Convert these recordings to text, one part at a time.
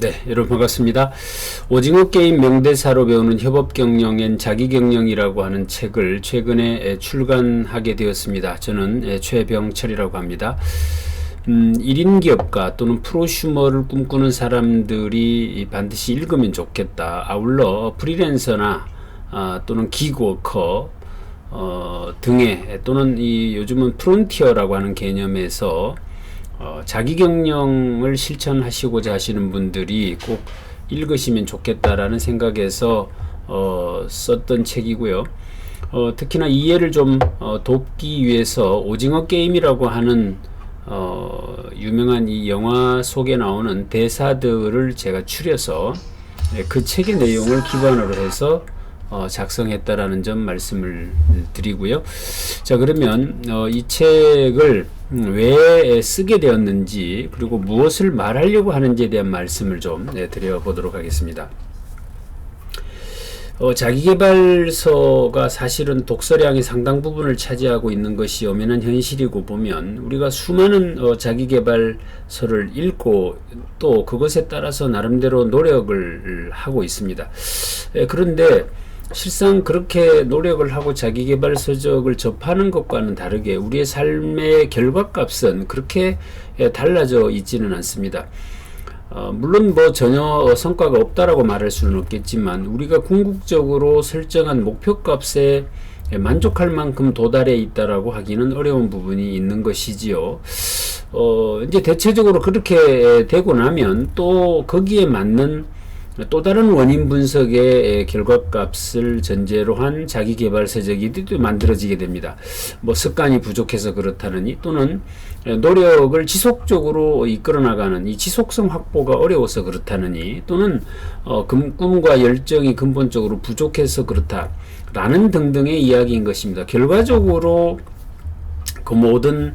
네, 여러분 반갑습니다. 오징어 게임 명대사로 배우는 협업경영엔 자기경영이라고 하는 책을 최근에 출간하게 되었습니다. 저는 최병철이라고 합니다. 1인 기업가 또는 프로슈머를 꿈꾸는 사람들이 반드시 읽으면 좋겠다. 아울러 프리랜서나 또는 기그워커 등의 또는 요즘은 프론티어라고 하는 개념에서 자기경영을 실천하시고자 하시는 분들이 꼭 읽으시면 좋겠다라는 생각에서 썼던 책이고요. 특히나 이해를 좀 돕기 위해서 오징어 게임이라고 하는 유명한 이 영화 속에 나오는 대사들을 제가 추려서 그 책의 내용을 기반으로 해서 작성했다라는 점 말씀을 드리고요. 자, 그러면 이 책을 왜 쓰게 되었는지 그리고 무엇을 말하려고 하는지에 대한 말씀을 좀 드려보도록 하겠습니다. 자기계발서가 사실은 독서량의 상당 부분을 차지하고 있는 것이 엄연한 현실이고 보면 우리가 수많은 자기계발서를 읽고 또 그것에 따라서 나름대로 노력을 하고 있습니다. 그런데 실상 그렇게 노력을 하고 자기계발 서적을 접하는 것과는 다르게 우리의 삶의 결과값은 그렇게 달라져 있지는 않습니다. 물론 전혀 성과가 없다라고 말할 수는 없겠지만 우리가 궁극적으로 설정한 목표값에 만족할 만큼 도달해 있다라고 하기는 어려운 부분이 있는 것이지요. 이제 대체적으로 그렇게 되고 나면 또 거기에 맞는 또 다른 원인 분석의 결과값을 전제로 한 자기계발 서적이 또 만들어지게 됩니다. 습관이 부족해서 그렇다느니 또는 노력을 지속적으로 이끌어 나가는 이 지속성 확보가 어려워서 그렇다느니 또는 꿈과 열정이 근본적으로 부족해서 그렇다라는 등등의 이야기인 것입니다. 결과적으로 그 모든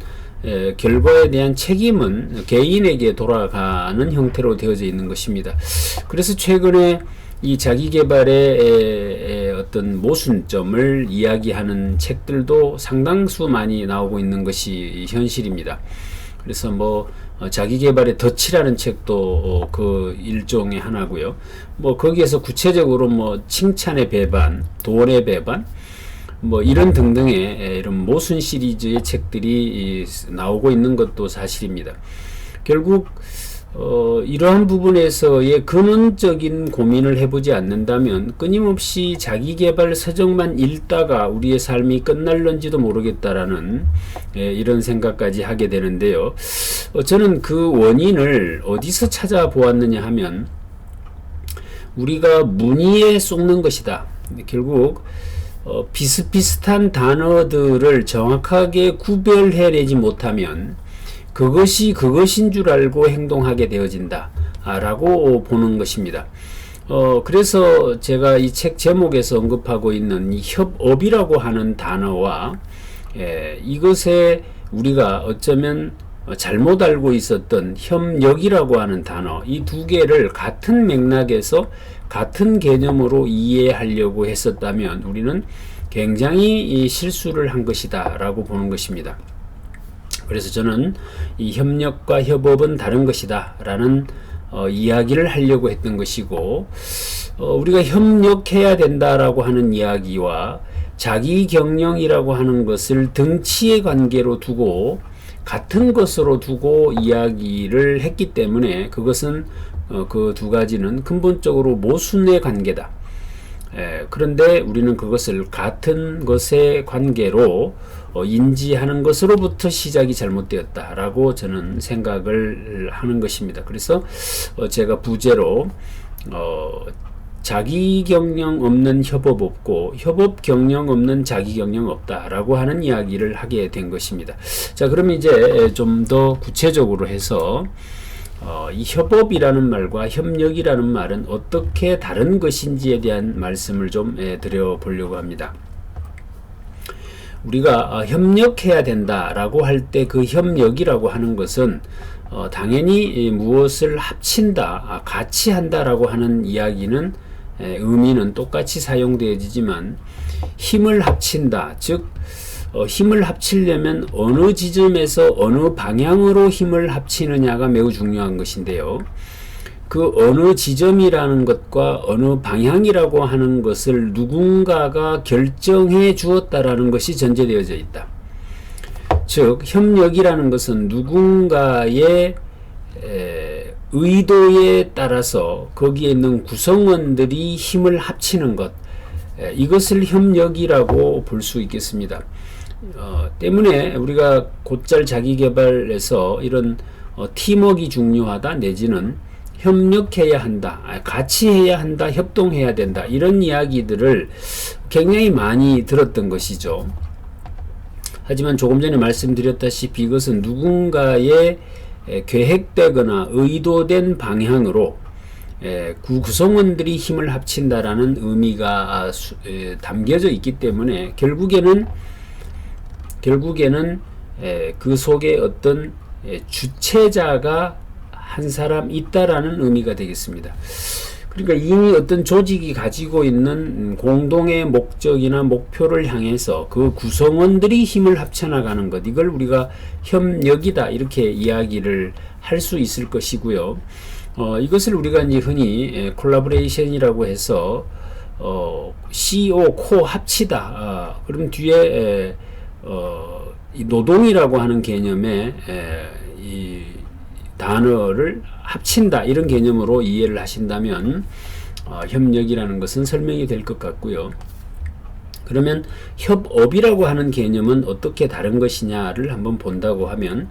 결과에 대한 책임은 개인에게 돌아가는 형태로 되어져 있는 것입니다. 그래서 최근에 이 자기계발의 어떤 모순점을 이야기하는 책들도 상당수 많이 나오고 있는 것이 현실입니다. 그래서 자기계발의 덫이라는 책도 그 일종의 하나고요. 거기에서 구체적으로 칭찬의 배반, 도원의 배반, 이런 등등의 이런 모순 시리즈의 책들이 나오고 있는 것도 사실입니다. 결국 이러한 부분에서의 근원적인 고민을 해보지 않는다면 끊임없이 자기계발 서적만 읽다가 우리의 삶이 끝날는지도 모르겠다라는 이런 생각까지 하게 되는데요. 저는 그 원인을 어디서 찾아보았느냐 하면 우리가 문의에 쏟는 것이다. 결국 비슷비슷한 단어들을 정확하게 구별해내지 못하면 그것이 그것인 줄 알고 행동하게 되어진다 라고 보는 것입니다. 그래서 제가 이 책 제목에서 언급하고 있는 이 협업이라고 하는 단어와 이것에 우리가 어쩌면 잘못 알고 있었던 협력이라고 하는 단어, 이 두 개를 같은 맥락에서 같은 개념으로 이해하려고 했었다면 우리는 굉장히 실수를 한 것이다 라고 보는 것입니다. 그래서 저는 이 협력과 협업은 다른 것이다 라는 이야기를 하려고 했던 것이고, 우리가 협력해야 된다라고 하는 이야기와 자기경영이라고 하는 것을 등치의 관계로 두고 같은 것으로 두고 이야기를 했기 때문에 그것은 그 두 가지는 근본적으로 모순의 관계다. 그런데 우리는 그것을 같은 것의 관계로 인지하는 것으로부터 시작이 잘못되었다라고 저는 생각을 하는 것입니다. 그래서 제가 부제로 자기경영 없는 협업 없고 협업경영 없는 자기경영 없다라고 하는 이야기를 하게 된 것입니다. 자, 그럼 이제 좀 더 구체적으로 해서 이 협업이라는 말과 협력이라는 말은 어떻게 다른 것인지에 대한 말씀을 좀 드려보려고 합니다. 우리가 협력해야 된다라고 할 때 그 협력이라고 하는 것은 당연히 무엇을 합친다, 같이 한다라고 하는 이야기는 의미는 똑같이 사용되어지지만 힘을 합친다, 즉 힘을 합치려면 어느 지점에서 어느 방향으로 힘을 합치느냐가 매우 중요한 것인데요. 그 어느 지점이라는 것과 어느 방향이라고 하는 것을 누군가가 결정해 주었다라는 것이 전제되어져 있다. 즉 협력이라는 것은 누군가의 의도에 따라서 거기에 있는 구성원들이 힘을 합치는 것, 이것을 협력이라고 볼 수 있겠습니다. 때문에 우리가 곧잘 자기계발에서 이런 팀워크가 중요하다 내지는 협력해야 한다, 같이 해야 한다, 협동해야 된다, 이런 이야기들을 굉장히 많이 들었던 것이죠. 하지만 조금 전에 말씀드렸다시피 이것은 누군가의 계획되거나 의도된 방향으로 구성원들이 힘을 합친다라는 의미가 담겨져 있기 때문에 결국에는 그 속에 어떤 주체자가 한 사람 있다라는 의미가 되겠습니다. 그러니까 이미 어떤 조직이 가지고 있는 공동의 목적이나 목표를 향해서 그 구성원들이 힘을 합쳐나가는 것, 이걸 우리가 협력이다 이렇게 이야기를 할 수 있을 것이고요. 이것을 우리가 이제 흔히 콜라보레이션이라고 해서 CO 코 합치다. 그럼 뒤에 이 노동이라고 하는 개념의 이 단어를 합친다 이런 개념으로 이해를 하신다면 협력이라는 것은 설명이 될 것 같고요. 그러면 협업이라고 하는 개념은 어떻게 다른 것이냐를 한번 본다고 하면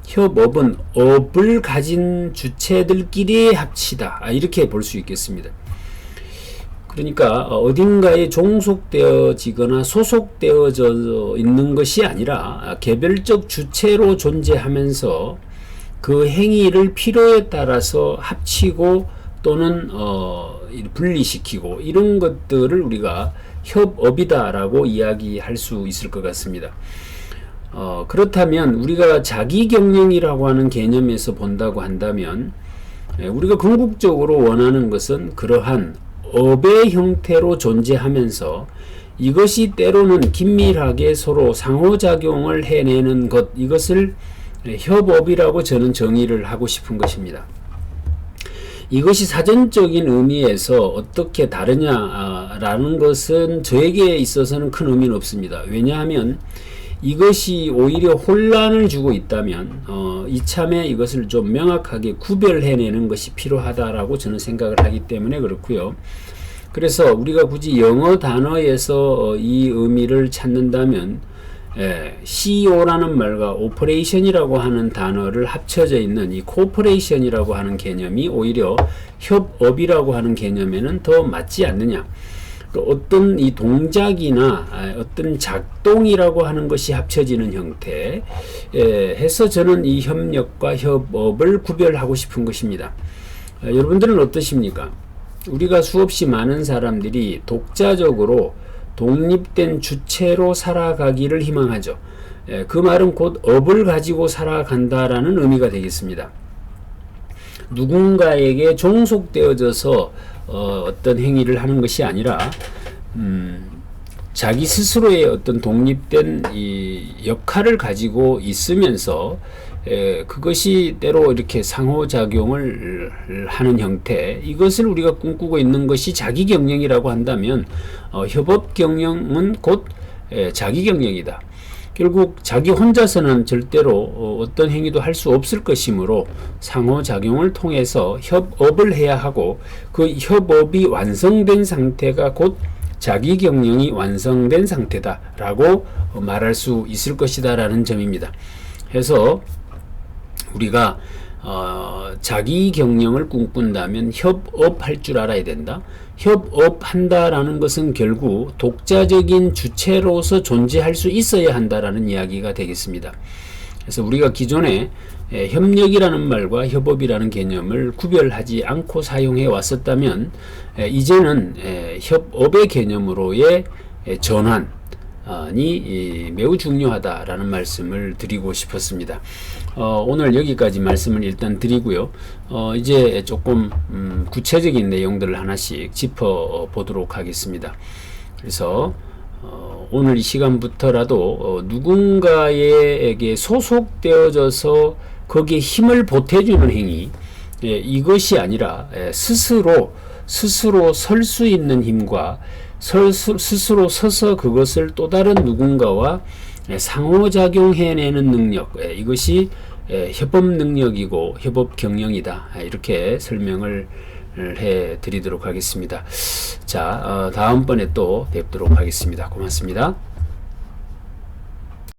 협업은 업을 가진 주체들끼리 합치다 이렇게 볼 수 있겠습니다. 그러니까 어딘가에 종속되어지거나 소속되어져 있는 것이 아니라 개별적 주체로 존재하면서 그 행위를 필요에 따라서 합치고 또는 분리시키고 이런 것들을 우리가 협업이다라고 이야기할 수 있을 것 같습니다. 그렇다면 우리가 자기경영이라고 하는 개념에서 본다고 한다면 우리가 궁극적으로 원하는 것은 그러한 업의 형태로 존재하면서 이것이 때로는 긴밀하게 서로 상호작용을 해내는 것, 이것을 협업이라고 저는 정의를 하고 싶은 것입니다. 이것이 사전적인 의미에서 어떻게 다르냐라는 것은 저에게 있어서는 큰 의미는 없습니다. 왜냐하면 이것이 오히려 혼란을 주고 있다면 이참에 이것을 좀 명확하게 구별해내는 것이 필요하다라고 저는 생각을 하기 때문에 그렇고요. 그래서 우리가 굳이 영어 단어에서 이 의미를 찾는다면 CEO라는 말과 오퍼레이션이라고 하는 단어를 합쳐져 있는 이 코퍼레이션이라고 하는 개념이 오히려 협업이라고 하는 개념에는 더 맞지 않느냐. 어떤 이 동작이나 어떤 작동이라고 하는 것이 합쳐지는 형태 해서 저는 이 협력과 협업을 구별하고 싶은 것입니다. 여러분들은 어떠십니까? 우리가 수없이 많은 사람들이 독자적으로 독립된 주체로 살아가기를 희망하죠. 그 말은 곧 업을 가지고 살아간다라는 의미가 되겠습니다. 누군가에게 종속되어져서 어떤 행위를 하는 것이 아니라 자기 스스로의 어떤 독립된 이 역할을 가지고 있으면서 그것이 때로 이렇게 상호작용을 하는 형태, 이것을 우리가 꿈꾸고 있는 것이 자기경영이라고 한다면 협업경영은 곧 자기경영이다. 결국 자기 혼자서는 절대로 어떤 행위도 할 수 없을 것이므로 상호작용을 통해서 협업을 해야 하고 그 협업이 완성된 상태가 곧 자기경영이 완성된 상태다라고 말할 수 있을 것이다라는 점입니다. 해서 우리가 자기경영을 꿈꾼다면 협업할 줄 알아야 된다. 협업한다라는 것은 결국 독자적인 주체로서 존재할 수 있어야 한다라는 이야기가 되겠습니다. 그래서 우리가 기존에 협력이라는 말과 협업이라는 개념을 구별하지 않고 사용해 왔었다면 이제는 협업의 개념으로의 전환이 매우 중요하다라는 말씀을 드리고 싶었습니다. 오늘 여기까지 말씀을 일단 드리고요. 이제 조금 구체적인 내용들을 하나씩 짚어 보도록 하겠습니다. 그래서 오늘 이 시간부터라도 누군가에게 소속되어져서 거기에 힘을 보태주는 행위, 이것이 아니라 스스로 설 수 있는 힘과 스스로 서서 그것을 또 다른 누군가와 상호작용해내는 능력, 이것이 협업 능력이고 협업 경영이다. 이렇게 설명을 해 드리도록 하겠습니다. 자, 다음번에 또 뵙도록 하겠습니다. 고맙습니다.